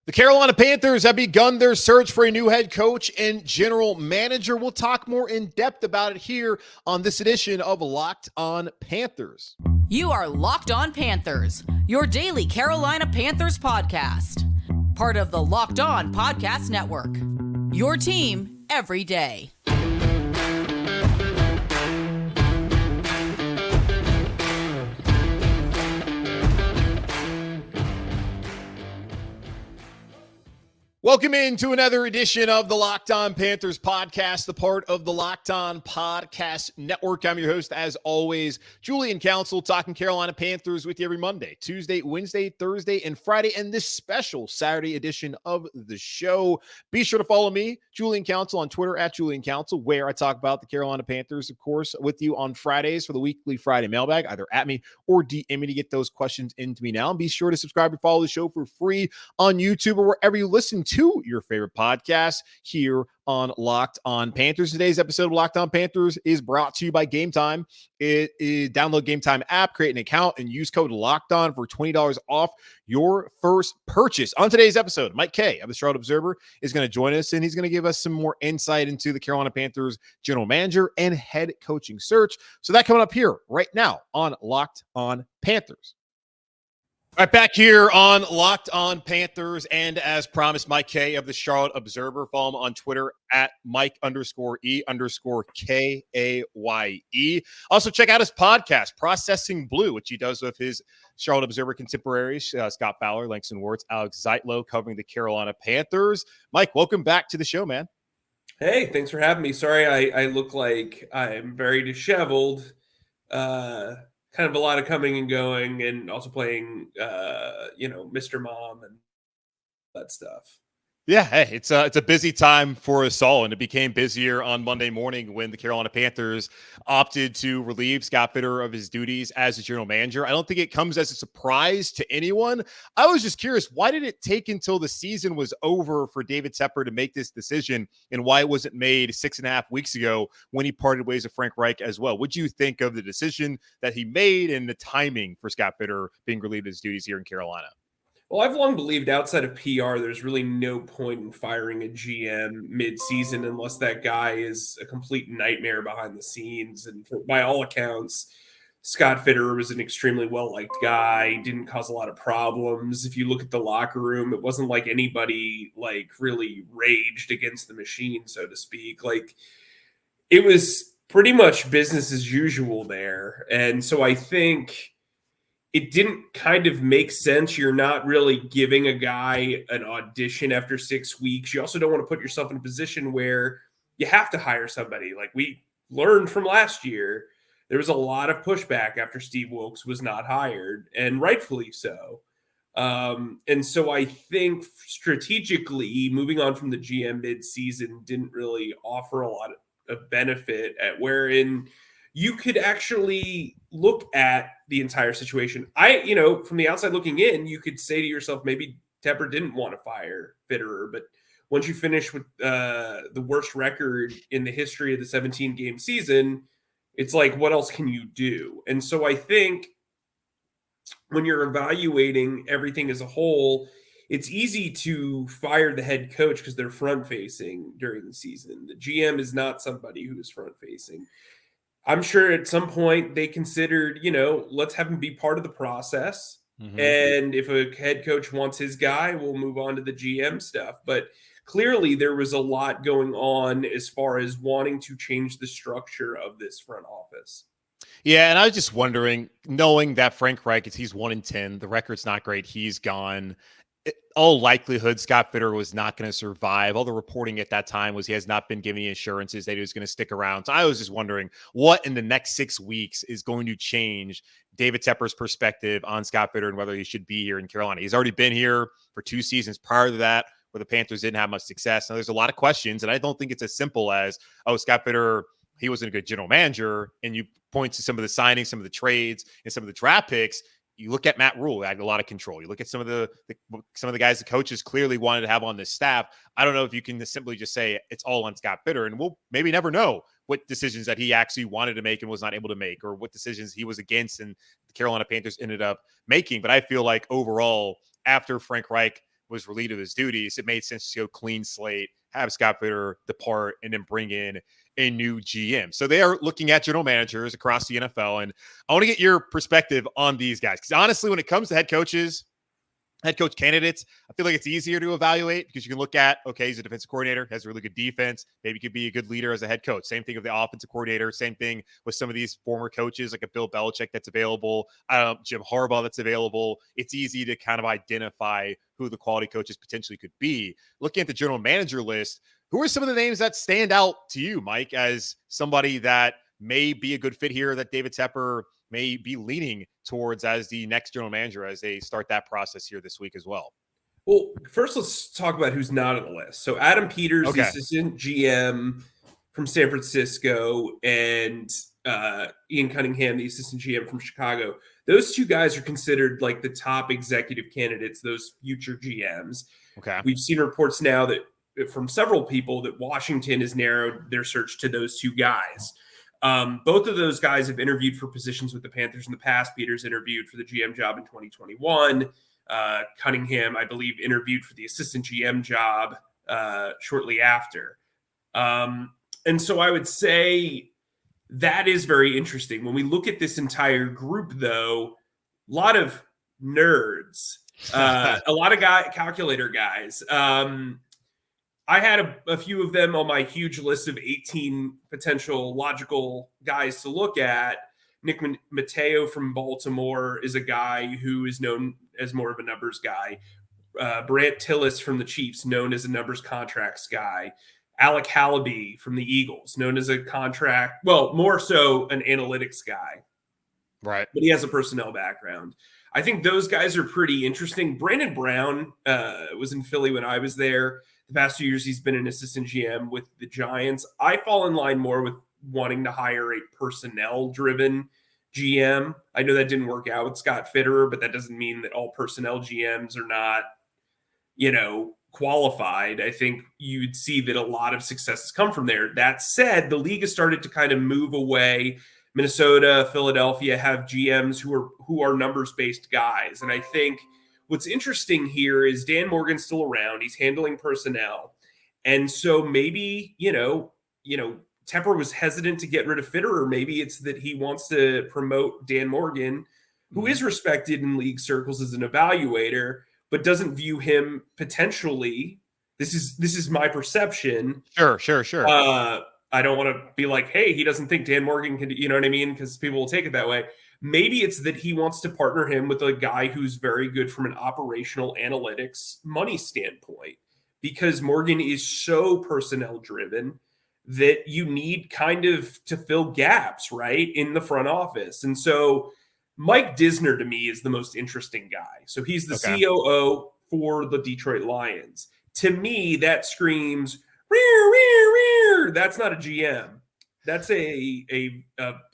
The Carolina Panthers have begun their search for a new head coach and general manager. We'll talk more in depth about it here on this edition of Locked On Panthers. You are Locked On Panthers, your daily Carolina Panthers podcast. Part of the Locked On Podcast Network. Your team every day. Welcome into another edition of the Locked On Panthers podcast, the part of the Locked On Podcast Network. I'm your host, as always, Julian Council, talking Carolina Panthers with you every Monday, Tuesday, Wednesday, Thursday, and Friday, and this special Saturday edition of the show. Be sure to follow me, Julian Council, on Twitter at Julian Council, where I talk about the Carolina Panthers, of course, with you on Fridays for the weekly Friday mailbag, either at me or DM me to get those questions into me now. And be sure to subscribe and follow the show for free on YouTube or wherever you listen to your favorite podcast here on Locked On Panthers. Today's episode of Locked On Panthers is brought to you by Gametime. It is download Gametime app, create an account, and use code Locked On for $20 off your first purchase. On today's episode, Mike Kaye of the Charlotte Observer is going to join us, and he's going to give us some more insight into the Carolina Panthers general manager and head coaching search. So that coming up here right now on Locked On Panthers. All right, back here on Locked On Panthers, and as promised, Mike Kaye of the Charlotte Observer. Follow him on Twitter at Mike_E_KAYE. Also, check out his podcast, Processing Blue, which he does with his Charlotte Observer contemporaries, Scott Fowler, Langston Wirtz, Alex Zeitlo, covering the Carolina Panthers. Mike, welcome back to the show, man. Hey, thanks for having me. Sorry, I look like I'm very disheveled. Kind of a lot of coming and going, and also playing, Mr. Mom and that stuff. Yeah, hey, it's a busy time for us all, and it became busier on Monday morning when the Carolina Panthers opted to relieve Scott Fitter of his duties as a general manager. I don't think it comes as a surprise to anyone. I was just curious, why did it take until the season was over for David Tepper to make this decision, and why it wasn't made 6.5 weeks ago when he parted ways with Frank Reich as well? What do you think of the decision that he made and the timing for Scott Fitter being relieved of his duties here in Carolina? Well, I've long believed outside of PR, there's really no point in firing a GM mid-season unless that guy is a complete nightmare behind the scenes. And by all accounts, Scott Fitter was an extremely well-liked guy, didn't cause a lot of problems. If you look at the locker room, it wasn't like anybody really raged against the machine, so to speak. It was pretty much business as usual there. And so I think it didn't kind of make sense. You're not really giving a guy an audition after 6 weeks. You also don't want to put yourself in a position where you have to hire somebody. Like we learned from last year, there was a lot of pushback after Steve Wilkes was not hired, and rightfully so. And so I think strategically moving on from the GM mid-season didn't really offer a lot of benefit at wherein you could actually look at the entire situation. From the outside looking in, you could say to yourself, maybe Tepper didn't want to fire Fitterer, but once you finish with the worst record in the history of the 17-game season, it's like, what else can you do? And so I think when you're evaluating everything as a whole, it's easy to fire the head coach because they're front-facing during the season. The GM is not somebody who is front-facing. I'm sure at some point they considered, let's have him be part of the process. Mm-hmm. And if a head coach wants his guy, we'll move on to the GM stuff. But clearly there was a lot going on as far as wanting to change the structure of this front office. Yeah, and I was just wondering, knowing that Frank Reich, he's 1-10, the record's not great, he's gone. All likelihood, Scott Fitter was not going to survive. All the reporting at that time was he has not been given any assurances that he was going to stick around. So I was just wondering what in the next 6 weeks is going to change David Tepper's perspective on Scott Fitter and whether he should be here in Carolina. He's already been here for 2 seasons prior to that, where the Panthers didn't have much success. Now, there's a lot of questions, and I don't think it's as simple as, Scott Fitter, he wasn't a good general manager, and you point to some of the signings, some of the trades, and some of the draft picks. You look at Matt Rule, had a lot of control. You look at some of the guys the coaches clearly wanted to have on this staff. I don't know if you can simply just say it's all on Scott Fitter, and we'll maybe never know what decisions that he actually wanted to make and was not able to make, or what decisions he was against and the Carolina Panthers ended up making. But I feel like overall, after Frank Reich was relieved of his duties, it made sense to go clean slate, have Scott Fitterer depart, and then bring in a new GM. So they are looking at general managers across the NFL. And I want to get your perspective on these guys. Because honestly, when it comes to head coach candidates, I feel like it's easier to evaluate because you can look at, okay, he's a defensive coordinator, has a really good defense, maybe could be a good leader as a head coach. Same thing with the offensive coordinator. Same thing with some of these former coaches like a Bill Belichick that's available, Jim Harbaugh that's available. It's easy to kind of identify who the quality coaches potentially could be. Looking at the general manager list, who are some of the names that stand out to you, Mike, as somebody that may be a good fit here that David Tepper may be leaning towards as the next general manager as they start that process here this week as well? Well, first let's talk about who's not on the list. So Adam Peters, the assistant GM from San Francisco, and Ian Cunningham, the assistant GM from Chicago. Those two guys are considered like the top executive candidates, those future GMs. Okay. We've seen reports now that from several people that Washington has narrowed their search to those two guys. Both of those guys have interviewed for positions with the Panthers in the past. Peters interviewed for the GM job in 2021. Cunningham, I believe, interviewed for the assistant GM job shortly after. And so I would say that is very interesting. When we look at this entire group, though, a lot of nerds, a lot of calculator guys. I had a few of them on my huge list of 18 potential logical guys to look at. Nick Mateo from Baltimore is a guy who is known as more of a numbers guy. Brant Tillis from the Chiefs, known as a numbers contracts guy. Alec Hallaby from the Eagles, known as a contract, well, more so an analytics guy. Right. But he has a personnel background. I think those guys are pretty interesting. Brandon Brown was in Philly when I was there. The past 2 years, he's been an assistant GM with the Giants. I fall in line more with wanting to hire a personnel-driven GM. I know that didn't work out with Scott Fitterer, but that doesn't mean that all personnel GMs are not, qualified. I think you'd see that a lot of successes come from there. That said, the league has started to kind of move away. Minnesota, Philadelphia have GMs who are numbers-based guys, and I think what's interesting here is Dan Morgan's still around. He's handling personnel. And so maybe, Tepper was hesitant to get rid of Fitterer. Maybe it's that he wants to promote Dan Morgan, who is respected in league circles as an evaluator, but doesn't view him potentially. This is my perception. Sure. I don't want to be like, hey, he doesn't think Dan Morgan can, you know what I mean? Because people will take it that way. Maybe it's that he wants to partner him with a guy who's very good from an operational analytics money standpoint, because Morgan is so personnel driven that you need kind of to fill gaps, right, in the front office. And so Mike Disner to me is the most interesting guy. So he's the COO for the Detroit Lions. To me, that screams, rear, rear, rear. That's not a GM. That's a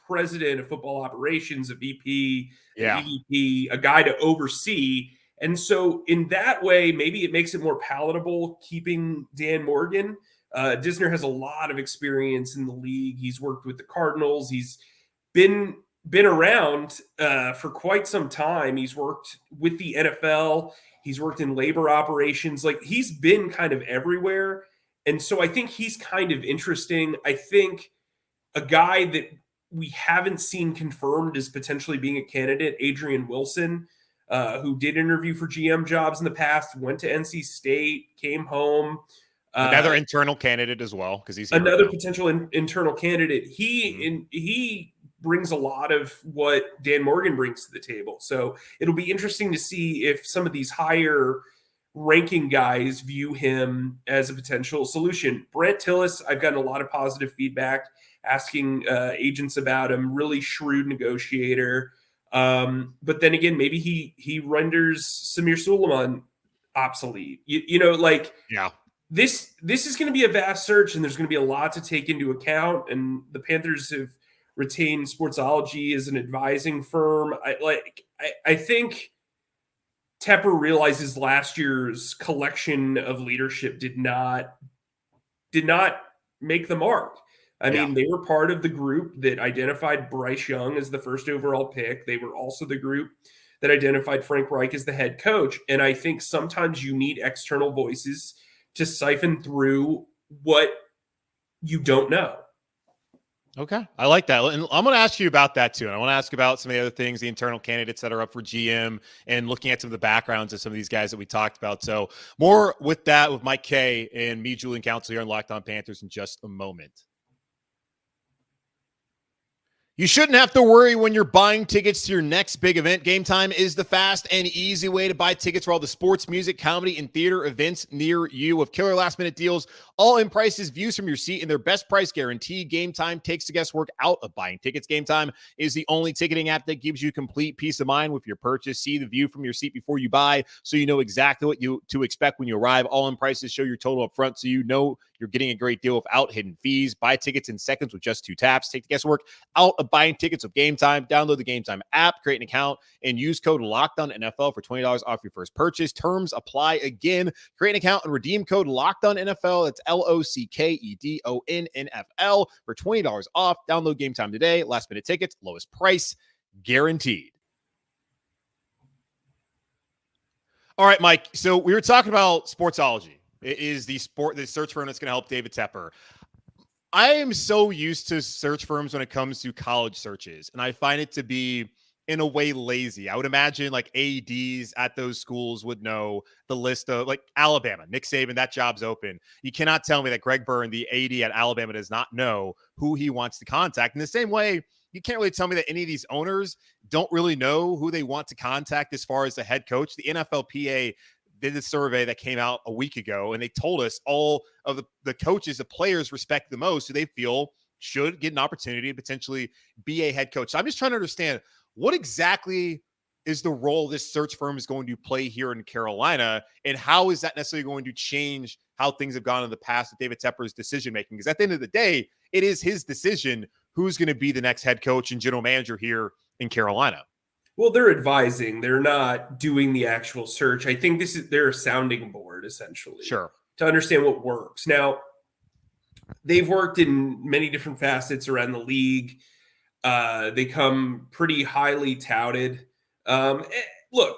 president of football operations, a VP, EVP, a guy to oversee. And so in that way, maybe it makes it more palatable keeping Dan Morgan. Disner has a lot of experience in the league. He's worked with the Cardinals. He's been around for quite some time. He's worked with the NFL. He's worked in labor operations. Like, he's been kind of everywhere. And so I think he's kind of interesting. I think a guy that we haven't seen confirmed as potentially being a candidate, Adrian Wilson, who did interview for GM jobs in the past, went to NC State, came home. Another internal candidate as well, because he's another potential internal candidate. He brings a lot of what Dan Morgan brings to the table. So it'll be interesting to see if some of these higher ranking guys view him as a potential solution. Brant Tillis, I've gotten a lot of positive feedback asking agents about him. Really shrewd negotiator. But then again, maybe he renders Samir Suleiman obsolete. This is going to be a vast search, and there's going to be a lot to take into account. And the Panthers have retained Sportsology as an advising firm. I think Tepper realizes last year's collection of leadership did not make the mark. I mean, they were part of the group that identified Bryce Young as the first overall pick. They were also the group that identified Frank Reich as the head coach. And I think sometimes you need external voices to siphon through what you don't know. Okay. I like that. And I'm going to ask you about that too. And I want to ask about some of the other things, the internal candidates that are up for GM, and looking at some of the backgrounds of some of these guys that we talked about. So more with that with Mike Kaye and me, Julian Council, here on Locked On Panthers in just a moment. You shouldn't have to worry when you're buying tickets to your next big event. Gametime is the fast and easy way to buy tickets for all the sports, music, comedy, and theater events near you. With killer last-minute deals, all-in prices, views from your seat, and their best price guarantee, Gametime takes the guesswork out of buying tickets. Gametime is the only ticketing app that gives you complete peace of mind with your purchase. See the view from your seat before you buy, so you know exactly what to expect when you arrive. All-in prices show your total up front, so you know you're getting a great deal without hidden fees. Buy tickets in seconds with just 2 taps. Take the guesswork out of buying tickets with Gametime. Download the Gametime app, create an account, and use code LOCKEDONNFL for $20 off your first purchase. Terms apply. Again, create an account and redeem code LOCKEDONNFL. That's LOCKEDONNFL for $20 off. Download Gametime today. Last minute tickets, lowest price guaranteed. All right, Mike. So we were talking about Sportsology. It is the search firm that's going to help David Tepper. I am so used to search firms when it comes to college searches, and I find it to be, in a way, lazy. I would imagine like ADs at those schools would know the list of, like, Alabama, Nick Saban, that job's open. You cannot tell me that Greg Byrne, the AD at Alabama, does not know who he wants to contact. In the same way, you can't really tell me that any of these owners don't really know who they want to contact as far as the head coach. The NFLPA did a survey that came out a week ago, and they told us all of the coaches the players respect the most, who they feel should get an opportunity to potentially be a head coach. So I'm just trying to understand, what exactly is the role this search firm is going to play here in Carolina, and how is that necessarily going to change how things have gone in the past with David Tepper's decision-making? Because at the end of the day, it is his decision who's going to be the next head coach and general manager here in Carolina. Well, they're advising. They're not doing the actual search. I think they're a sounding board, essentially. Sure. To understand what works. Now, they've worked in many different facets around the league. They come pretty highly touted. Look,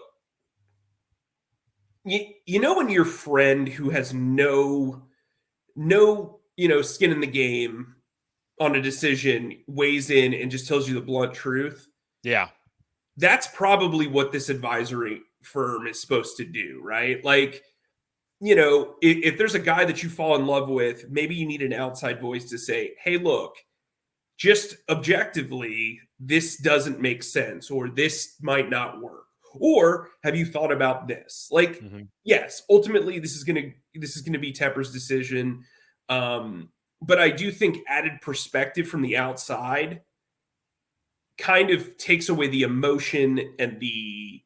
you know when your friend who has no skin in the game on a decision weighs in and just tells you the blunt truth? Yeah. That's probably what this advisory firm is supposed to do, right? Like, if there's a guy that you fall in love with, maybe you need an outside voice to say, hey, look, just objectively, this doesn't make sense, or this might not work. Or have you thought about this? Like, yes, ultimately this is going to be Tepper's decision. But I do think added perspective from the outside kind of takes away the emotion and the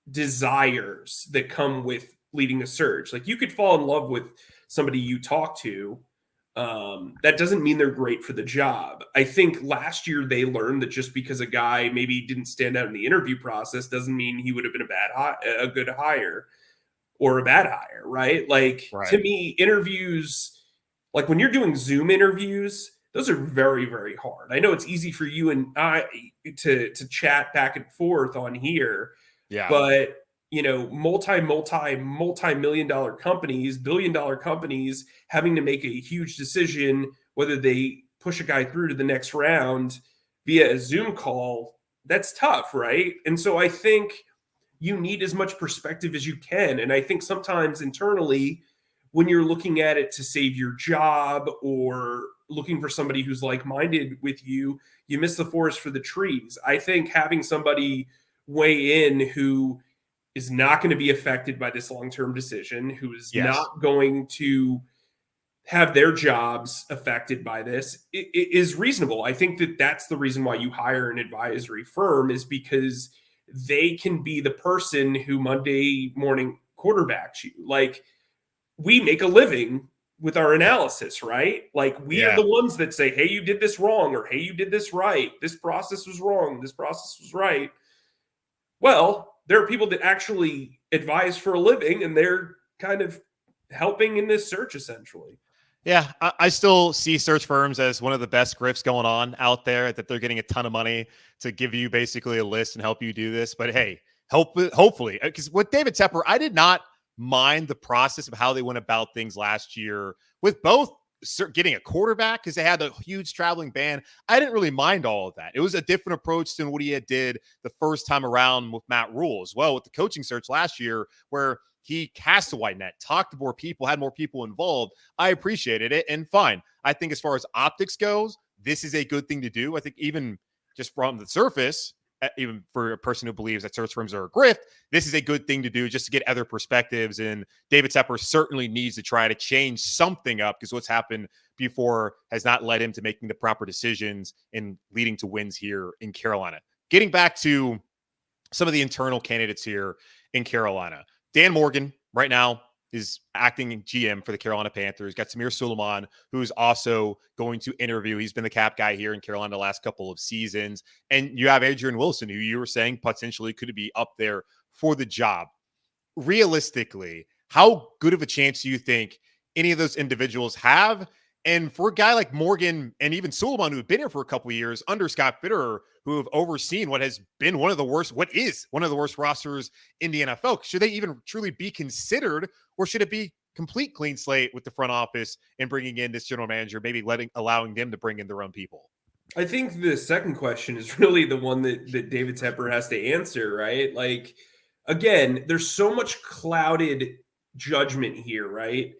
desires that come with leading a search. Like, you could fall in love with somebody you talk to. That doesn't mean they're great for the job. I think last year they learned that just because a guy maybe didn't stand out in the interview process doesn't mean he would have been a good hire or a bad hire, right? Like, to me, interviews, like when you're doing Zoom interviews, those are very, very hard. I know it's easy for you and I to chat back and forth on here. Yeah. But, multi-million dollar companies, billion-dollar companies having to make a huge decision whether they push a guy through to the next round via a Zoom call, that's tough, right? And so I think you need as much perspective as you can. And I think sometimes internally, when you're looking at it to save your job or looking for somebody who's like-minded with you, you miss the forest for the trees. I think having somebody weigh in who is not going to be affected by this long-term decision, who is not going to have their jobs affected by this, it is reasonable. I think that that's the reason why you hire an advisory firm, is because they can be the person who Monday morning quarterbacks you. Like, we make a living with our analysis, right? Like, we are the ones that say, hey, you did this wrong, or hey, you did this right. This process was wrong. This process was right. Well, there are people that actually advise for a living, and they're kind of helping in this search, essentially. Yeah, I still see search firms as one of the best grifts going on out there, that they're getting a ton of money to give you basically a list and help you do this. But hey, hopefully, because with David Tepper, I did not mind the process of how they went about things last year with both getting a quarterback, because they had a huge traveling ban. I didn't really mind all of that. It was a different approach than what he had did the first time around with Matt Rule as well, with the coaching search last year, where he cast a wide net, talked to more people, had more people involved. I appreciated it, and fine. I think as far as optics goes, this is a good thing to do. I think even just from the surface, even for a person who believes that search firms are a grift, this is a good thing to do just to get other perspectives. And David Tepper certainly needs to try to change something up, because what's happened before has not led him to making the proper decisions and leading to wins here in Carolina. Getting back to some of the internal candidates here in Carolina, Dan Morgan right now is acting GM for the Carolina Panthers. Got Samir Suleiman, who's also going to interview. He's been the cap guy here in Carolina the last couple of seasons. And you have Adrian Wilson, who you were saying potentially could be up there for the job. Realistically, how good of a chance do you think any of those individuals have? And for a guy like Morgan and even Suleiman, who have been here for a couple of years under Scott Fitterer, who have overseen what is one of the worst rosters in the NFL, should they even truly be considered, or should it be complete clean slate with the front office and bringing in this general manager, maybe allowing them to bring in their own people? I think the second question is really the one that David Tepper has to answer, right? Like, again, there's so much clouded judgment here, right?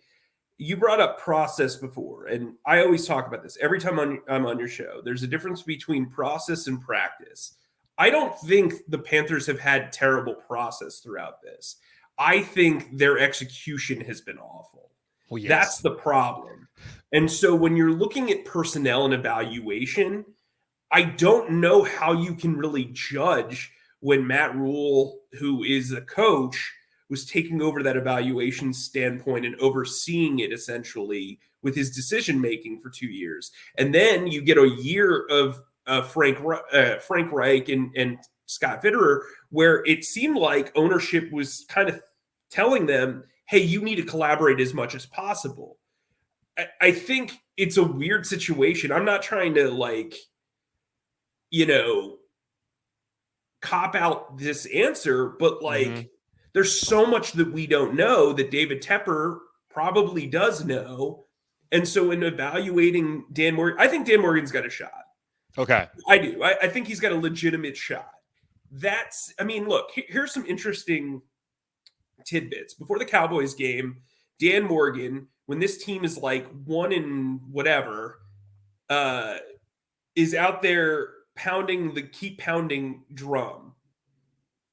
You brought up process before, and I always talk about this every time I'm on your show. There's a difference between process and practice. I don't think the Panthers have had terrible process throughout this. I think their execution has been awful. Well, yes. That's the problem. And so when you're looking at personnel and evaluation, I don't know how you can really judge when Matt Rule, who is a coach, was taking over that evaluation standpoint and overseeing it essentially with his decision-making for 2 years. And then you get a year of Frank Reich and Scott Fitterer, where it seemed like ownership was kind of telling them, hey, you need to collaborate as much as possible. I think it's a weird situation. I'm not trying to cop out this answer, but there's so much that we don't know that David Tepper probably does know. And so in evaluating Dan Morgan, I think Dan Morgan's got a shot. Okay. I do. I think he's got a legitimate shot. Look, here's some interesting tidbits. Before the Cowboys game, Dan Morgan, when this team is like 1 in whatever, is out there keep pounding drum.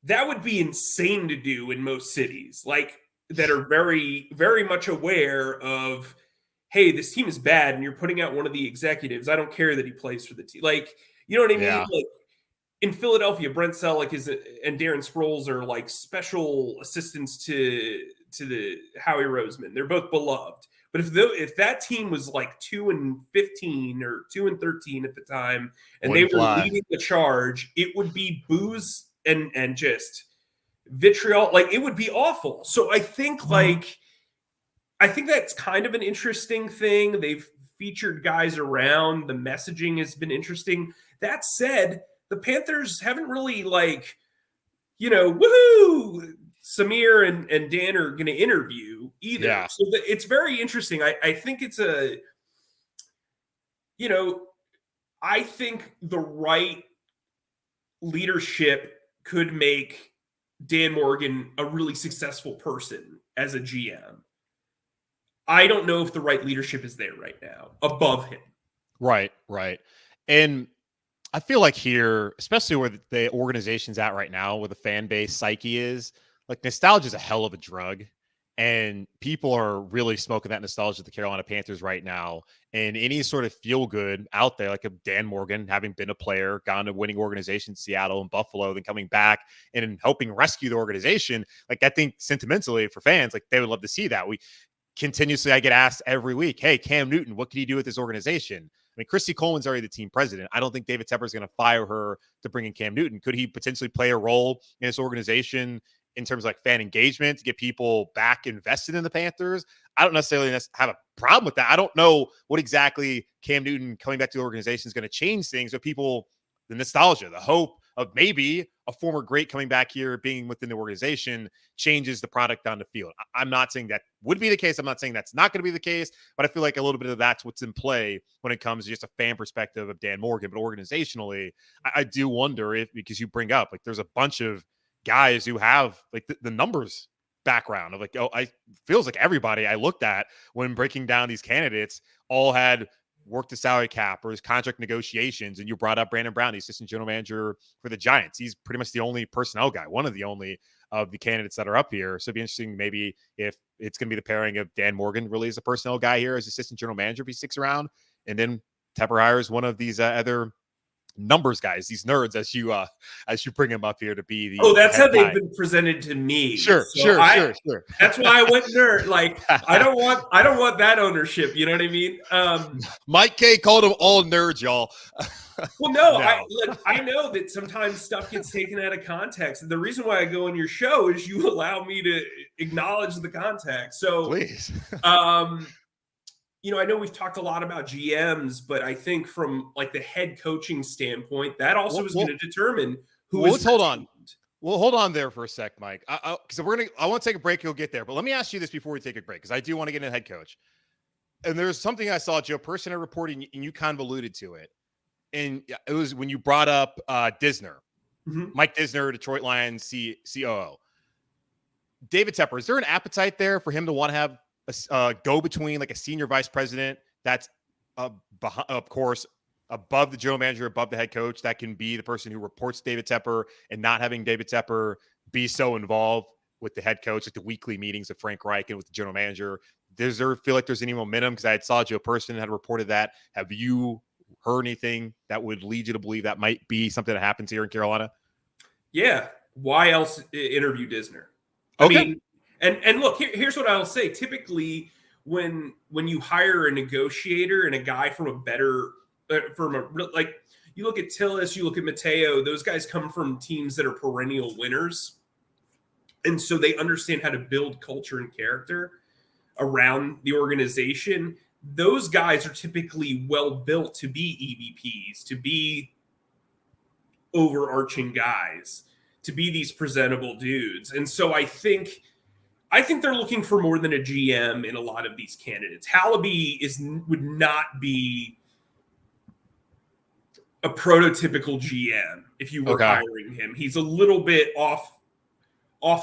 That would be insane to do in most cities, like that are very, very much aware of, hey, this team is bad, and you're putting out one of the executives. I don't care that he plays for the team. Like, you know what I mean? Yeah. Like in Philadelphia, Brent Selleck and Darren Sproles are like special assistants to the Howie Roseman. They're both beloved. But if that team was like 2-15 or 2-13 at the time, and they were leading the charge, it would be booze and just vitriol. Like, it would be awful. So I think that's kind of an interesting thing. They've featured guys around. The messaging has been interesting. That said, the Panthers haven't really woohoo, Samir and Dan are going to interview either. Yeah. So it's very interesting. I think it's I think the right leadership could make Dan Morgan a really successful person as a GM. I don't know if the right leadership is there right now above him. Right. And I feel like here, especially where the organization's at right now, where the fan base psyche is, like, nostalgia is a hell of a drug. And people are really smoking that nostalgia of the Carolina Panthers right now. And any sort of feel good out there, like a Dan Morgan, having been a player, gone to winning organizations, Seattle and Buffalo, then coming back and helping rescue the organization. Like, I think sentimentally for fans, like, they would love to see that. I get asked every week, hey, Cam Newton, what can he do with this organization? I mean, Christy Coleman's already the team president. I don't think David Tepper is going to fire her to bring in Cam Newton. Could he potentially play a role in this organization in terms of like fan engagement to get people back invested in the Panthers. I don't necessarily have a problem with that. I don't know what exactly Cam Newton coming back to the organization is going to change things, but people, the nostalgia, the hope of maybe a former great coming back here, being within the organization, changes the product on the field. I'm not saying that would be the case. I'm not saying that's not going to be the case, but I feel like a little bit of that's what's in play when it comes to just a fan perspective of Dan Morgan. But organizationally, I do wonder if, because you bring up, like, there's a bunch of guys who have like the numbers background of like, I feels like everybody I looked at when breaking down these candidates all had worked the salary cap or his contract negotiations. And you brought up Brandon Brown, the assistant general manager for the Giants. He's pretty much the only personnel guy, one of the only of the candidates that are up here. So it'd be interesting maybe if it's going to be the pairing of Dan Morgan really as a personnel guy here as assistant general manager if he sticks around, and then Tepper hires one of these other numbers guys, these nerds, as you bring them up here to be the that's how they've guy. been presented to me. Sure. That's why I went nerd. Like, I don't want that ownership. You know what I mean? Mike Kaye called them all nerds, y'all. Well, no. I know that sometimes stuff gets taken out of context, and the reason why I go on your show is you allow me to acknowledge the context. So please. I know we've talked a lot about GMs, but I think from like the head coaching standpoint, that also is going to determine who is. Let's hold on. Well, hold on there for a sec, Mike. Because I want to take a break. You'll get there, but let me ask you this before we take a break, because I do want to get into head coach. And there's something I saw Joe Persson reporting, and you kind of alluded to it. And it was when you brought up Disner, Mike Disner, Detroit Lions COO. David Tepper, is there an appetite there for him to want to have a go between like a senior vice president that's of course above the general manager, above the head coach, that can be the person who reports David Tepper, and not having David Tepper be so involved with the head coach, like the weekly meetings of Frank Reich and with the general manager? Does there feel like there's any momentum? Because I saw Joe Persson had reported that. Have you heard anything that would lead you to believe that might be something that happens here in Carolina? Yeah. Why else interview Disner? Okay. I mean, and look, here's what I'll say. Typically, when you hire a negotiator and a guy from a better like, you look at Tillis, you look at Mateo, those guys come from teams that are perennial winners. And so they understand how to build culture and character around the organization. Those guys are typically well built to be EVPs, to be overarching guys, to be these presentable dudes. And so I think they're looking for more than a GM in a lot of these candidates. Hallaby would not be a prototypical GM if you were hiring him. He's a little bit off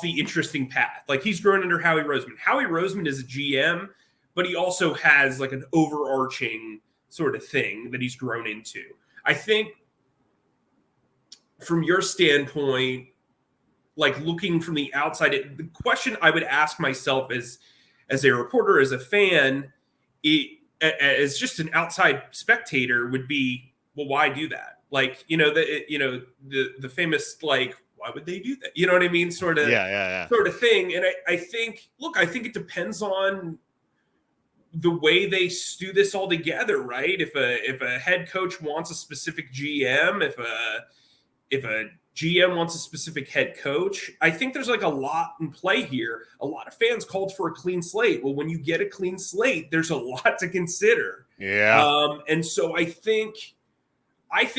the interesting path. Like, he's grown under Howie Roseman. Howie Roseman is a GM, but he also has like an overarching sort of thing that he's grown into. I think from your standpoint, like looking from the outside, the question I would ask myself as a reporter, as a fan, as just an outside spectator, would be, well, why do that? Like, the famous, like, why would they do that? You know what I mean? Sort of thing. And I think it depends on the way they stew this all together, right? If a head coach wants a specific GM, if a GM wants a specific head coach, I think there's like a lot in play here. A lot of fans called for a clean slate. Well, when you get a clean slate, there's a lot to consider. Yeah. And so I think I've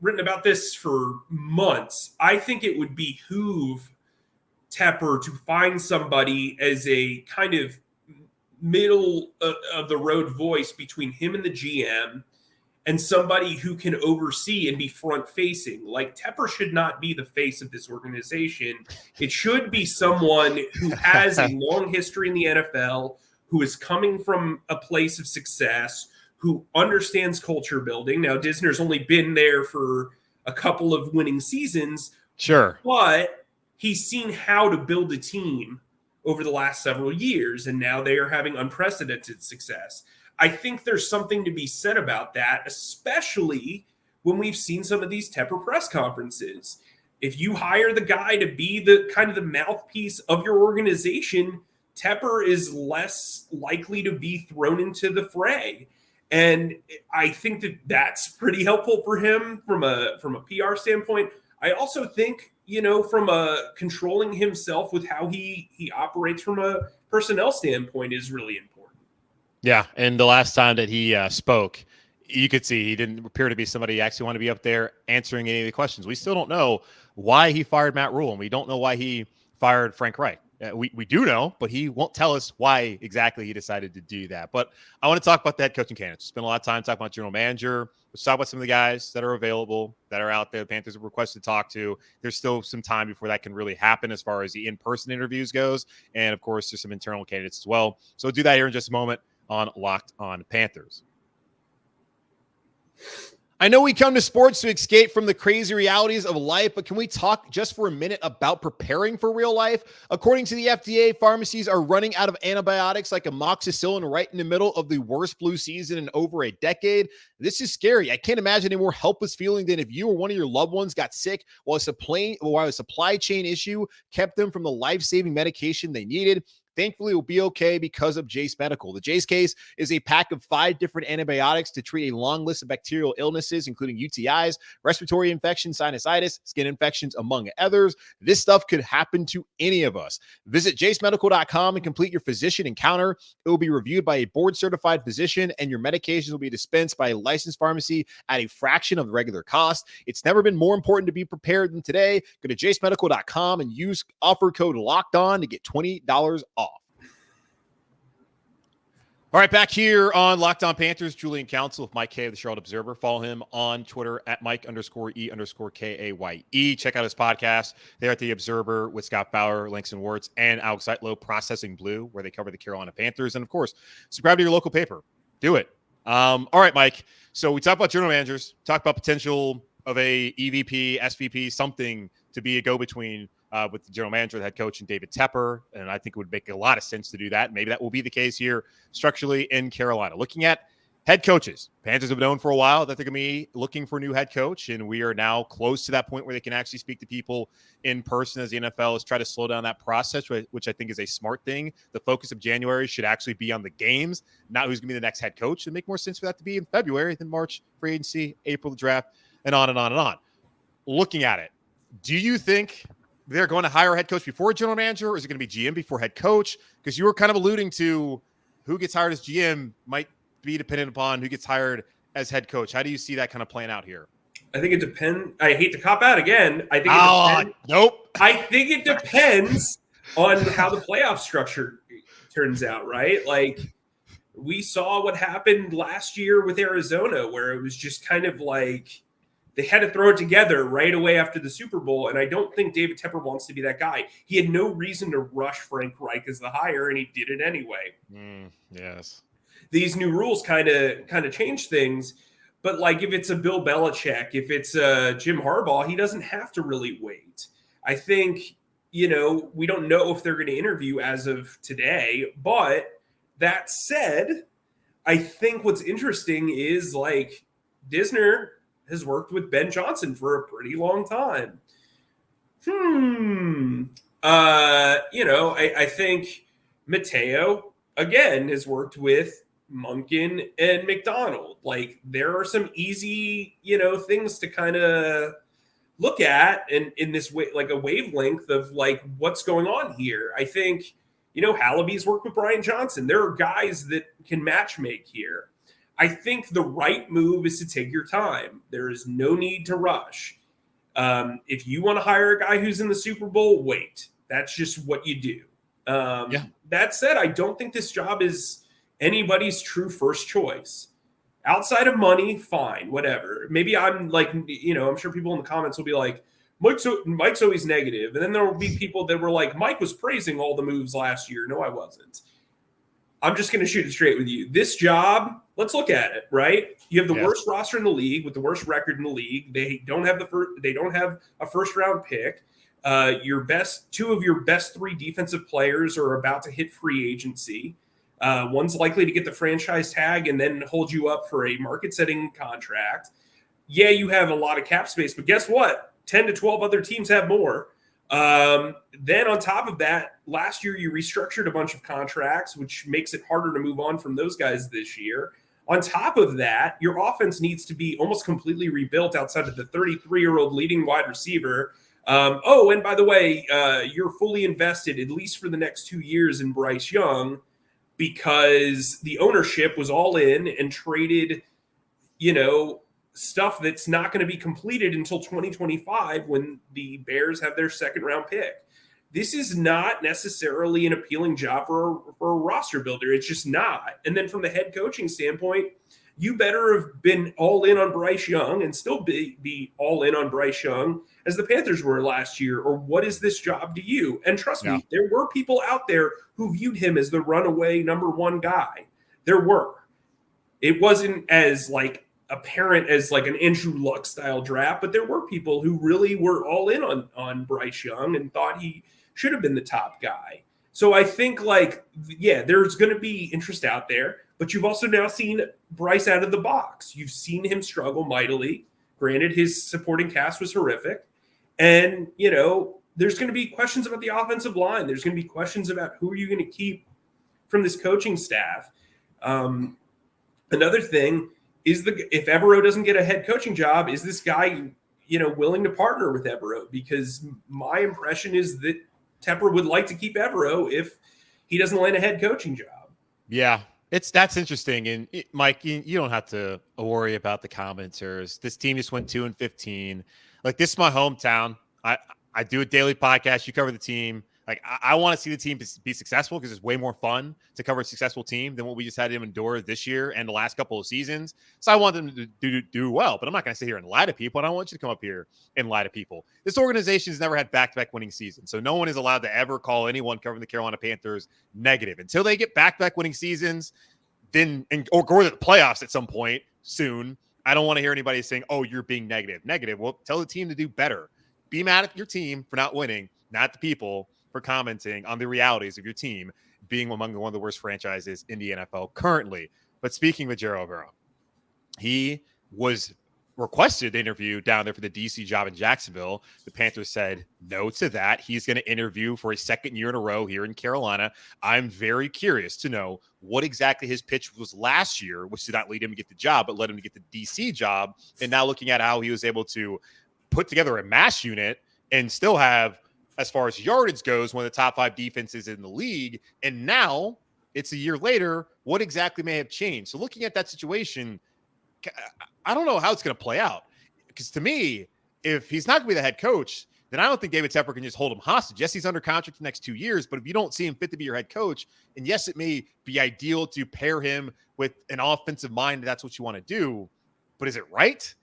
written about this for months. I think it would behoove Tepper to find somebody as a kind of middle of the road voice between him and the GM, and somebody who can oversee and be front facing. Like, Tepper should not be the face of this organization. It should be someone who has a long history in the NFL, who is coming from a place of success, who understands culture building. Now, Disner's only been there for a couple of winning seasons. Sure. But he's seen how to build a team over the last several years, and now they are having unprecedented success. I think there's something to be said about that, especially when we've seen some of these Tepper press conferences. If you hire the guy to be the kind of the mouthpiece of your organization, Tepper is less likely to be thrown into the fray. And I think that that's pretty helpful for him from a PR standpoint. I also think, from a controlling himself with how he operates from a personnel standpoint is really important. Yeah, and the last time that he spoke, you could see he didn't appear to be somebody who actually wanted to be up there answering any of the questions. We still don't know why he fired Matt Rule, and we don't know why he fired Frank Reich. We do know, but he won't tell us why exactly he decided to do that. But I want to talk about the head coaching candidates. Spend a lot of time talking about general manager. Let's talk about some of the guys that are available, that are out there. The Panthers have requested to talk to. There's still some time before that can really happen as far as the in-person interviews goes. And, of course, there's some internal candidates as well. So we'll do that here in just a moment on Locked on Panthers. I know we come to sports to escape from the crazy realities of life, but can we talk just for a minute about preparing for real life? According to the FDA, pharmacies are running out of antibiotics like amoxicillin right in the middle of the worst flu season in over a decade. This is scary. I can't imagine a more helpless feeling than if you or one of your loved ones got sick while a supply chain issue kept them from the life-saving medication they needed. Thankfully, it will be okay because of Jase Medical. The Jase case is a pack of 5 different antibiotics to treat a long list of bacterial illnesses, including UTIs, respiratory infections, sinusitis, skin infections, among others. This stuff could happen to any of us. Visit jasemedical.com and complete your physician encounter. It will be reviewed by a board-certified physician, and your medications will be dispensed by a licensed pharmacy at a fraction of the regular cost. It's never been more important to be prepared than today. Go to jasemedical.com and use offer code LOCKEDON to get $20 off. All right, back here on Locked on Panthers, Julian Council of Mike Kaye of the Charlotte Observer. Follow him on Twitter at Mike_E_KAYE. Check out his podcast there at the Observer with Scott Bauer, Langston Wirtz, and Alex Zeitlow, Processing Blue, where they cover the Carolina Panthers. And, of course, subscribe to your local paper. Do it. All right, Mike. So we talked about general managers, talk about potential of a EVP, SVP, something to be a go-between with the general manager, the head coach, and David Tepper. And I think it would make a lot of sense to do that. Maybe that will be the case here structurally in Carolina. Looking at head coaches, Panthers have known for a while that they're going to be looking for a new head coach, and we are now close to that point where they can actually speak to people in person as the NFL is trying to slow down that process, which I think is a smart thing. The focus of January should actually be on the games, not who's going to be the next head coach. It'd make more sense for that to be in February than March, free agency, April, the draft, and on and on and on. Looking at it, do you think they're going to hire a head coach before general manager, or is it going to be GM before head coach? Because you were kind of alluding to who gets hired as GM might be dependent upon who gets hired as head coach. How do you see that kind of playing out here? I think it depends. I hate to cop out again. I think it depends. Nope. I think it depends on how the playoff structure turns out, right? Like, we saw what happened last year with Arizona, where it was just kind of like they had to throw it together right away after the Super Bowl, and I don't think David Tepper wants to be that guy. He had no reason to rush Frank Reich as the hire, and he did it anyway. Yes. These new rules kind of change things, but like if it's a Bill Belichick, if it's a Jim Harbaugh, he doesn't have to really wait. I think, we don't know if they're going to interview as of today, but that said, I think what's interesting is like Disner has worked with Ben Johnson for a pretty long time. I think Mateo, again, has worked with Monken and McDonald. Like, there are some easy, things to kind of look at in this way, like a wavelength of like what's going on here. I think, Hallaby's worked with Brian Johnson. There are guys that can match make here. I think the right move is to take your time. There is no need to rush. If you want to hire a guy who's in the Super Bowl, wait. That's just what you do. That said, I don't think this job is anybody's true first choice. Outside of money, fine, whatever. Maybe I'm like, I'm sure people in the comments will be like, Mike's always negative. And then there will be people that were like, Mike was praising all the moves last year. No, I wasn't. I'm just going to shoot it straight with you. This job, let's look at it, right? You have the worst roster in the league with the worst record in the league. They don't have a first round pick. Two of your best 3 defensive players are about to hit free agency. One's likely to get the franchise tag and then hold you up for a market setting contract. Yeah, you have a lot of cap space, but guess what? 10 to 12 other teams have more. Then on top of that, last year you restructured a bunch of contracts, which makes it harder to move on from those guys this year. On top of that, your offense needs to be almost completely rebuilt outside of the 33-year-old leading wide receiver And by the way, you're fully invested, at least for the next 2 years, in Bryce Young because the ownership was all in and traded, stuff that's not going to be completed until 2025 when the Bears have their second round pick. This is not necessarily an appealing job for a roster builder. It's just not. And then from the head coaching standpoint, you better have been all in on Bryce Young and still be all in on Bryce Young as the Panthers were last year. Or what is this job to you? And trust me, there were people out there who viewed him as the runaway number one guy. There were. It wasn't as apparent as an Andrew Luck style draft, but there were people who really were all in on Bryce Young and thought he should have been the top guy. So I think there's going to be interest out there, but you've also now seen Bryce out of the box. You've seen him struggle mightily. Granted, his supporting cast was horrific. And, there's going to be questions about the offensive line. There's going to be questions about who are you going to keep from this coaching staff. Another thing is if Evero doesn't get a head coaching job, is this guy, willing to partner with Evero? Because my impression is that Tepper would like to keep Evero if he doesn't land a head coaching job. Yeah, that's interesting. And Mike, you don't have to worry about the commenters. This team just went 2-15. This is my hometown. I do a daily podcast. You cover the team. I want to see the team be successful because it's way more fun to cover a successful team than what we just had to endure this year and the last couple of seasons. So I want them to do well, but I'm not going to sit here and lie to people. And I don't want you to come up here and lie to people. This organization has never had back-to-back winning seasons. So no one is allowed to ever call anyone covering the Carolina Panthers negative until they get back-to-back winning seasons, or go to the playoffs at some point soon. I don't want to hear anybody saying, oh, you're being negative. Well, tell the team to do better. Be mad at your team for not winning, not the people for commenting on the realities of your team being among one of the worst franchises in the NFL currently. But speaking with Ejiro Evero, he was requested to interview down there for the DC job in Jacksonville. The Panthers said no to that. He's going to interview for a second year in a row here in Carolina. I'm very curious to know what exactly his pitch was last year, which did not lead him to get the job, but led him to get the DC job. And now looking at how he was able to put together a mass unit and still have, as far as yardage goes, one of the top 5 defenses in the league. And now it's a year later. What exactly may have changed? So looking at that situation, I don't know how it's going to play out. Because to me, if he's not going to be the head coach, then I don't think David Tepper can just hold him hostage. Yes, he's under contract the next 2 years, but if you don't see him fit to be your head coach, and yes, it may be ideal to pair him with an offensive mind, that's what you want to do. But is it right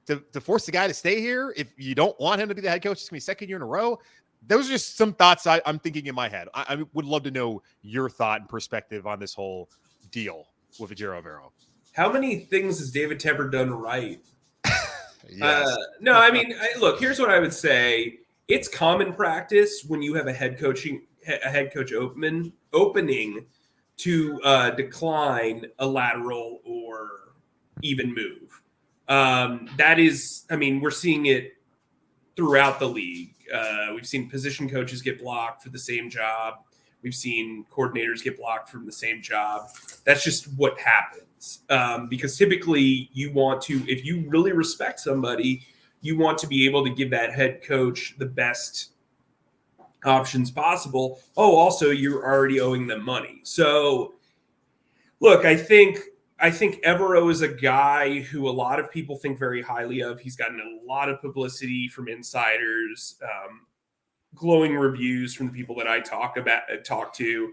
to force the guy to stay here if you don't want him to be the head coach? It's going to be second year in a row. Those are just some thoughts I'm thinking in my head. I would love to know your thought and perspective on this whole deal with Ejiro Evero. How many things has David Tepper done right? Yes. Look, here's what I would say. It's common practice when you have a head coach opening to decline a lateral or even move. That is, we're seeing it throughout the league. We've seen position coaches get blocked for the same job. We've seen coordinators get blocked from the same job. That's just what happens. Because typically you want to, if you really respect somebody, you want to be able to give that head coach the best options possible. Oh, also you're already owing them money. So look, I think Evero is a guy who a lot of people think very highly of. He's gotten a lot of publicity from insiders, glowing reviews from the people that I talk to.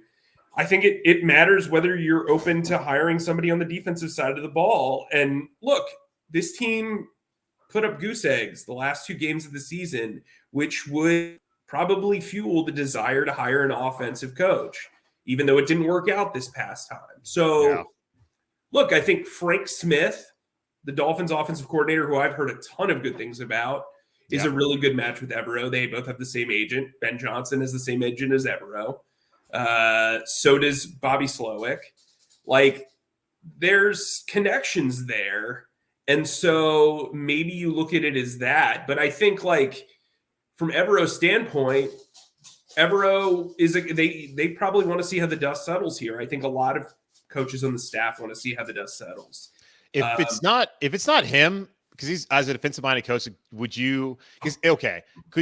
I think it matters whether you're open to hiring somebody on the defensive side of the ball. And look, this team put up goose eggs the last 2 games of the season, which would probably fuel the desire to hire an offensive coach, even though it didn't work out this past time. So, yeah. Look, I think Frank Smith, the Dolphins offensive coordinator, who I've heard a ton of good things about, is a really good match with Evero. They both have the same agent. Ben Johnson has the same agent as Evero. So does Bobby Slowick. There's connections there. And so maybe you look at it as that. But I think, from Evero's standpoint, Evero is they probably want to see how the dust settles here. I think a lot of coaches on the staff want to see how the dust settles. If it's not him, because he's as a defensive minded coach, could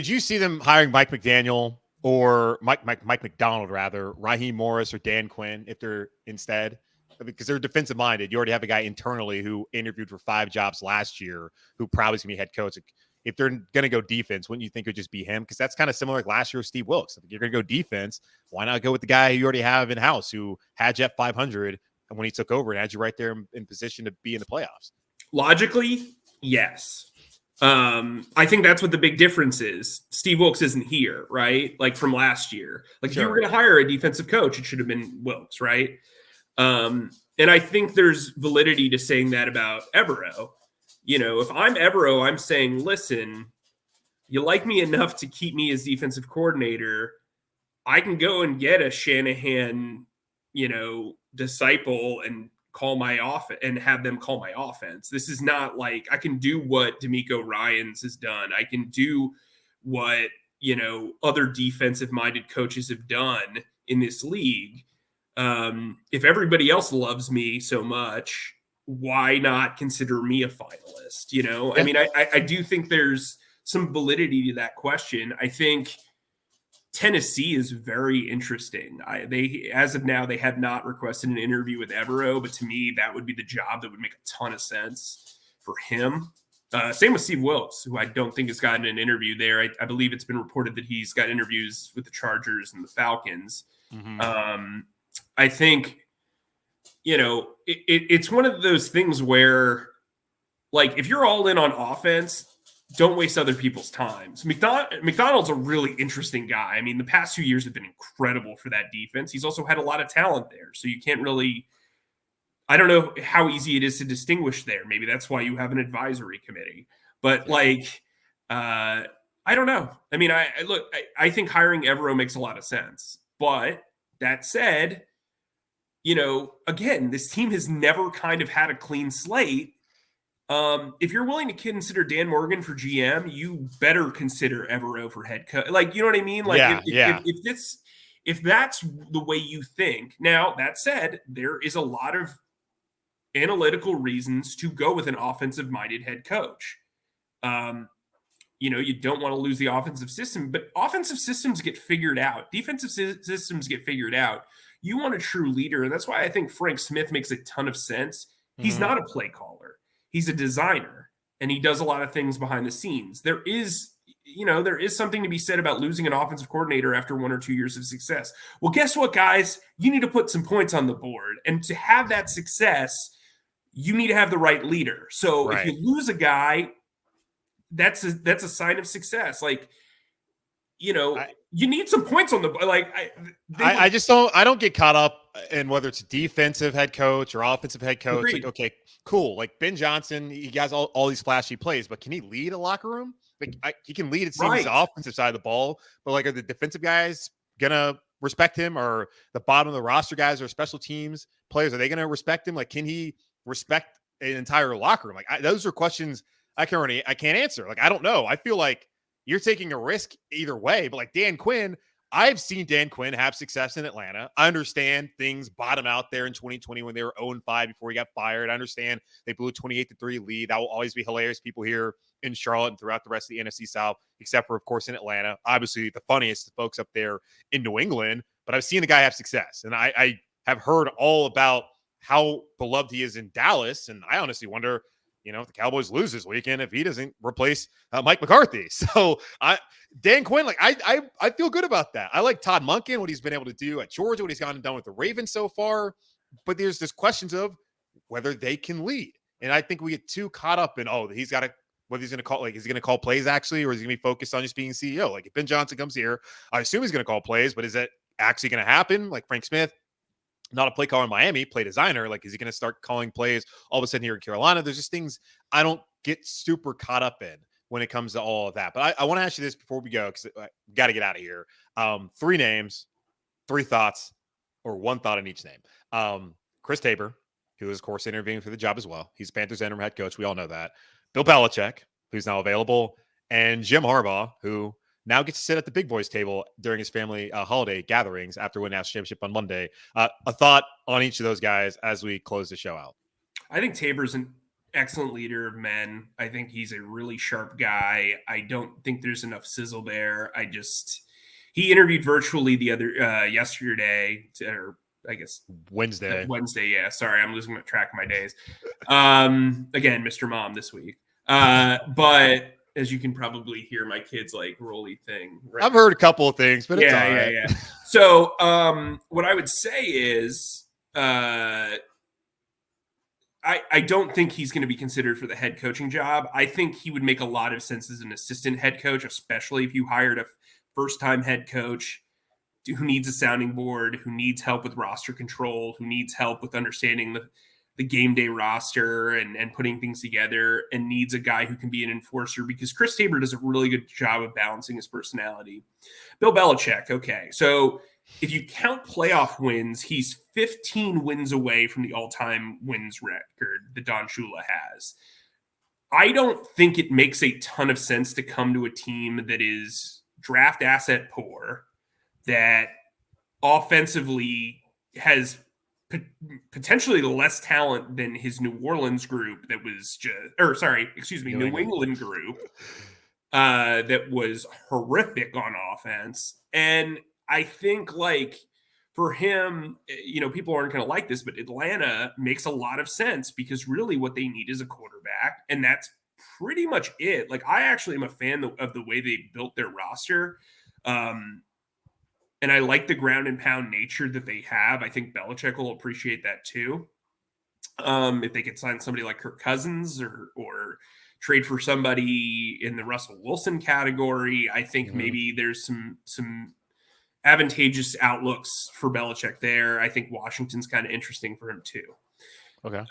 you see them hiring Mike McDaniel or Mike McDonald rather, Raheem Morris or Dan Quinn if they're instead? Because they're defensive minded. You already have a guy internally who interviewed for 5 jobs last year who probably is going to be head coach. If they're going to go defense, wouldn't you think it would just be him? Because that's kind of similar like last year with Steve Wilkes. If you're going to go defense, why not go with the guy you already have in house who had you at 500 and when he took over and had you right there in position to be in the playoffs? Logically, yes. I think that's what the big difference is. Steve Wilkes isn't here, right? Like from last year. Like Sure. if you were going to hire a defensive coach, it should have been Wilkes, right? And I think there's validity to saying that about Evero. You know, if I'm Evero, I'm saying, listen, you like me enough to keep me as defensive coordinator. I can go and get a Shanahan, disciple and call my offense and have them call my offense. This is not like I can do what DeMeco Ryans has done. I can do what, other defensive minded coaches have done in this league. If everybody else loves me so much, why not consider me a finalist? Yeah. I mean, I do think there's some validity to that question. I think Tennessee is very interesting. They, as of now, they have not requested an interview with Evero, but to me, that would be the job that would make a ton of sense for him. Same with Steve Wilkes, who I don't think has gotten an interview there. I believe it's been reported that he's got interviews with the Chargers and the Falcons. Mm-hmm. I think, it's one of those things where, like, if you're all in on offense, don't waste other people's time. So McDonald's a really interesting guy. I mean, the past 2 years have been incredible for that defense. He's also had a lot of talent there. So you can't really – I don't know how easy it is to distinguish there. Maybe that's why you have an advisory committee. But, I don't know. I mean, I think hiring Evero makes a lot of sense. But that said – again, this team has never kind of had a clean slate. If you're willing to consider Dan Morgan for GM, you better consider Evero for head coach. Like, you know what I mean? Like, if that's the way you think. Now, that said, there is a lot of analytical reasons to go with an offensive-minded head coach. You don't want to lose the offensive system, but offensive systems get figured out. Defensive systems get figured out. You want a true leader, and that's why I think Frank Smith makes a ton of sense. He's not a play caller. He's a designer, and he does a lot of things behind the scenes. There is something to be said about losing an offensive coordinator after 1 or 2 years of success. Well, guess what, guys? You need to put some points on the board, and to have that success, you need to have the right leader. So if you lose a guy, that's a sign of success. Like, you need some points on the I don't get caught up in whether it's a defensive head coach or offensive head coach. Agreed. Like, okay, cool. Like Ben Johnson, he has all these flashy plays, but can he lead a locker room? Like he can lead, it seems, the offensive side of the ball, but like, are the defensive guys gonna respect him, or the bottom of the roster guys or special teams players, are they gonna respect him? Like, can he respect an entire locker room? Like, those are questions I can't answer. Like, I don't know. I feel like you're taking a risk either way, but like Dan Quinn, I've seen Dan Quinn have success in Atlanta. I understand things bottom out there in 2020 when they were 0-5 before he got fired. I understand they blew a 28-3 lead. That will always be hilarious. People here in Charlotte and throughout the rest of the NFC South, except for, of course, in Atlanta. Obviously, the funniest folks up there in New England. But I've seen the guy have success, and I have heard all about how beloved he is in Dallas. And I honestly wonder, if the Cowboys lose this weekend, if he doesn't replace Mike McCarthy. So Dan Quinn, like I feel good about that. I like Todd Monken, what he's been able to do at Georgia, what he's gone and done with the Ravens so far. But there's this questions of whether they can lead. And I think we get too caught up in, whether he's going to call, like, is he going to call plays actually, or is he going to be focused on just being CEO? Like if Ben Johnson comes here, I assume he's going to call plays, but is that actually going to happen? Like Frank Smith, not a play caller in Miami, play designer. Like, is he going to start calling plays all of a sudden here in Carolina? There's just things I don't get super caught up in when it comes to all of that. But I want to ask you this before we go, because I got to get out of here. 3 names, 3 thoughts, or 1 thought in each name. Chris Tabor, who is, of course, interviewing for the job as well. He's Panthers interim head coach. We all know that. Bill Belichick, who's now available, and Jim Harbaugh, who now gets to sit at the big boys table during his family holiday gatherings after winning national championship on Monday. A thought on each of those guys as we close the show out. I think Tabor's an excellent leader of men. I think he's a really sharp guy. I don't think there's enough sizzle there. He interviewed virtually yesterday, or I guess Wednesday. Yeah. Sorry, I'm losing track of my days. Again, Mr. Mom this week. But as you can probably hear, my kids like rolly thing. Right? I've heard a couple of things, but it's all right. Yeah. So, what I would say is, I don't think he's going to be considered for the head coaching job. I think he would make a lot of sense as an assistant head coach, especially if you hired a first-time head coach who needs a sounding board, who needs help with roster control, who needs help with understanding the game day roster and putting things together, and needs a guy who can be an enforcer, because Chris Tabor does a really good job of balancing his personality. Bill Belichick, okay. So if you count playoff wins, he's 15 wins away from the all-time wins record that Don Shula has. I don't think it makes a ton of sense to come to a team that is draft asset poor, that offensively has potentially less talent than his New Orleans group that was New England group that was horrific on offense. And I think, like, for him, people aren't going to like this, but Atlanta makes a lot of sense, because really what they need is a quarterback, and that's pretty much it. Like, I actually am a fan of the way they built their roster. And I like the ground and pound nature that they have. I think Belichick will appreciate that too. If they could sign somebody like Kirk Cousins or trade for somebody in the Russell Wilson category, I think maybe there's some advantageous outlooks for Belichick there. I think Washington's kind of interesting for him too. Okay.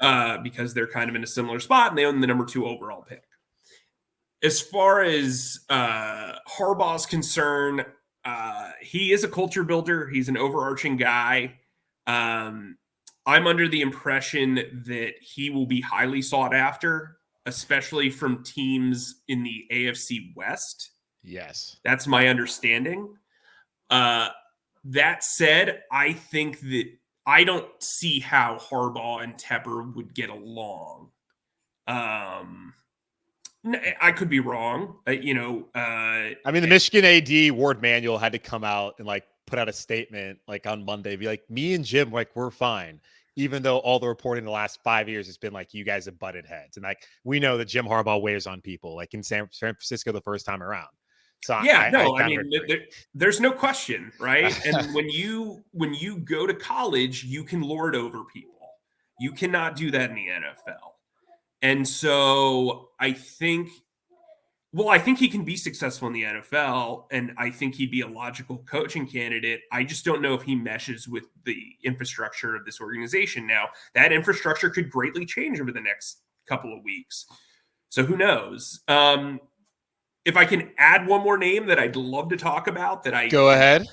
Because they're kind of in a similar spot and they own the number 2 overall pick. As far as Harbaugh's concerned, he is a culture builder. He's an overarching guy. I'm under the impression that he will be highly sought after, especially from teams in the AFC West. Yes. That's my understanding. That said, I think that I don't see how Harbaugh and Tepper would get along. I could be wrong. I mean, the Michigan AD Ward Manuel had to come out and like put out a statement like on Monday, be like, me and Jim, like, we're fine, even though all the reporting the last 5 years has been like, you guys have butted heads, and like we know that Jim Harbaugh wears on people, like in San Francisco the first time around. So there's no question, right? And when you go to college, you can lord over people. You cannot do that in the NFL. And so I think he can be successful in the NFL, and I think he'd be a logical coaching candidate. I just don't know if he meshes with the infrastructure of this organization. Now, that infrastructure could greatly change over the next couple of weeks. So who knows? If I can add one more name that I'd love to talk about, go ahead.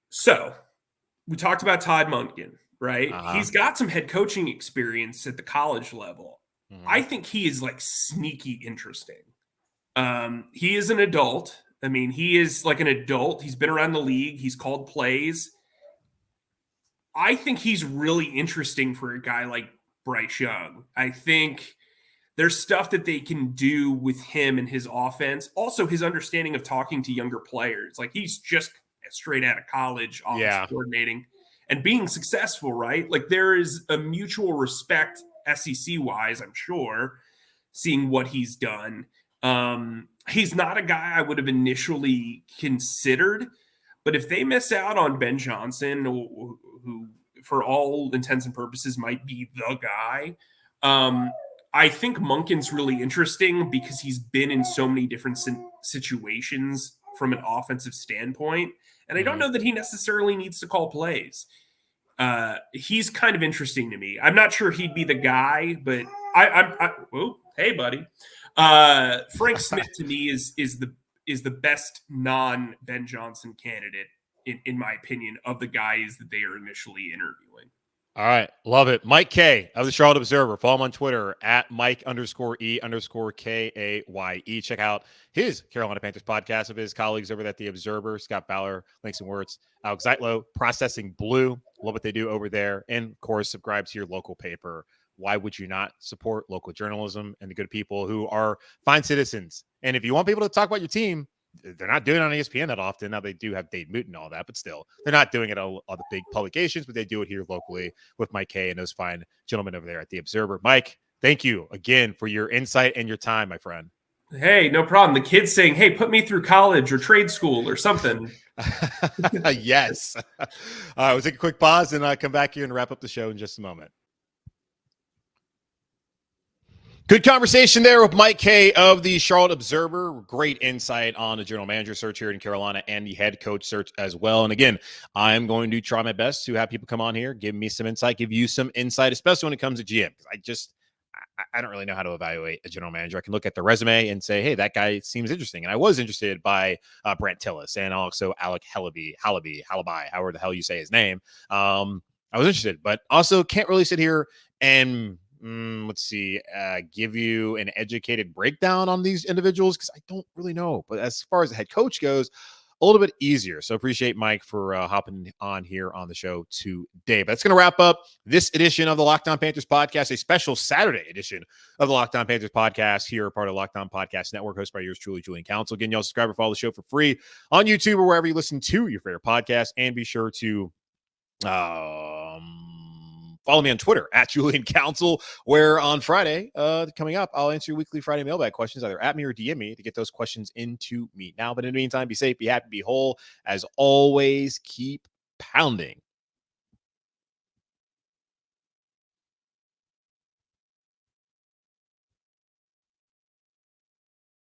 So we talked about Todd Monken, right? Uh-huh. He's got some head coaching experience at the college level. Mm-hmm. I think he is like sneaky interesting. He is an adult. I mean, he is like an adult. He's been around the league. He's called plays. I think he's really interesting for a guy like Bryce Young. I think there's stuff that they can do with him and his offense. Also, his understanding of talking to younger players. Like, he's just straight out of college, offensive coordinating and being successful, right? Like, there is a mutual respect SEC-wise, I'm sure, seeing what he's done. He's not a guy I would have initially considered, but if they miss out on Ben Johnson, who for all intents and purposes might be the guy, I think Monken's really interesting because he's been in so many different situations from an offensive standpoint. And I don't know that he necessarily needs to call plays. He's kind of interesting to me. I'm not sure he'd be the guy, but hey, buddy. Frank Smith to me is the best non-Ben Johnson candidate, in my opinion, of the guys that they are initially interviewing. All right. Love it. Mike Kaye of the Charlotte Observer. Follow him on Twitter at Mike_E_KAYE. Check out his Carolina Panthers podcast of his colleagues over at the Observer. Scott Fowler, links and words. Alex Zeitlo, Processing Blue. Love what they do over there. And of course, subscribe to your local paper. Why would you not support local journalism and the good people who are fine citizens? And if you want people to talk about your team, they're not doing it on ESPN that often. Now they do have Dave Moot and all that, but still, they're not doing it on the big publications, but they do it here locally with Mike Kaye and those fine gentlemen over there at the Observer. Mike, thank you again for your insight and your time, my friend. Hey, no problem. The kid's saying, hey, put me through college or trade school or something. Yes. All right, we'll take a quick pause and come back here and wrap up the show in just a moment. Good conversation there with Mike Kaye of the Charlotte Observer. Great insight on the general manager search here in Carolina and the head coach search as well. And again, I'm going to try my best to have people come on here, give me some insight, give you some insight, especially when it comes to GM. Because I don't really know how to evaluate a general manager. I can look at the resume and say, hey, that guy seems interesting. And I was interested by Brent Tillis and also Alec Halaby, however the hell you say his name. I was interested, but also can't really sit here and give you an educated breakdown on these individuals because I don't really know. But as far as the head coach goes, a little bit easier. So appreciate Mike for hopping on here on the show today. But that's going to wrap up this edition of the Locked On Panthers podcast, a special Saturday edition of the Locked On Panthers podcast here, part of the Locked On Podcast Network, hosted by yours truly, Julian Council. Again, y'all subscribe or follow the show for free on YouTube or wherever you listen to your favorite podcast. And be sure to follow me on Twitter at Julian Council, where on Friday coming up, I'll answer your weekly Friday mailbag questions either at me or DM me to get those questions into me now. But in the meantime, be safe, be happy, be whole. As always, keep pounding